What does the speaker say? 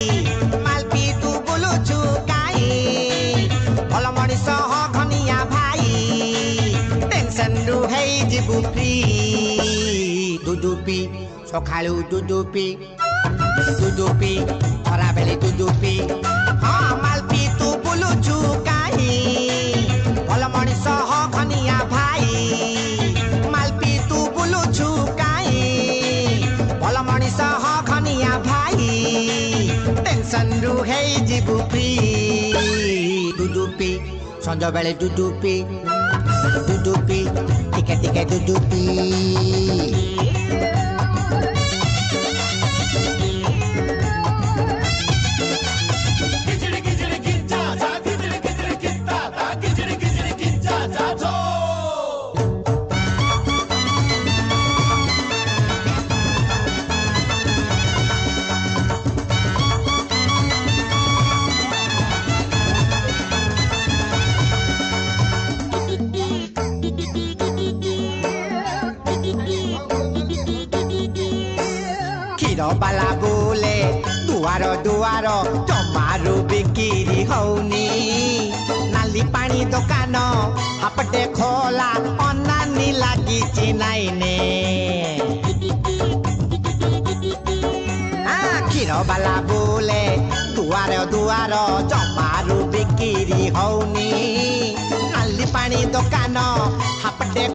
मालपी तू बुलुचु काई भल मनिष ह घनिया भाई टेंशन रु है जीवु फ्री दुदुपी सखालु दुदुपी खरा बेले दुदुपी हाँ मालपी तू बुलुचु काई भल मनिष ह घनिया भाई मालपी तू बुलुचु काई भल मनिष ह घनिया भाई टेंशन रु है जीवु फ्री दुदुपी संज बेले दुदुपी टिके टिके दुदुपी बाला बोले दुआर दुआर जमारू बिक्री हौनी नाली पानी दुकान हापटे खोला अनानी लागी चिनाइने क्षीर बाला बोले दुआर दुआर जमारू बिक्री हौनी नाली पानी दुकान हापटे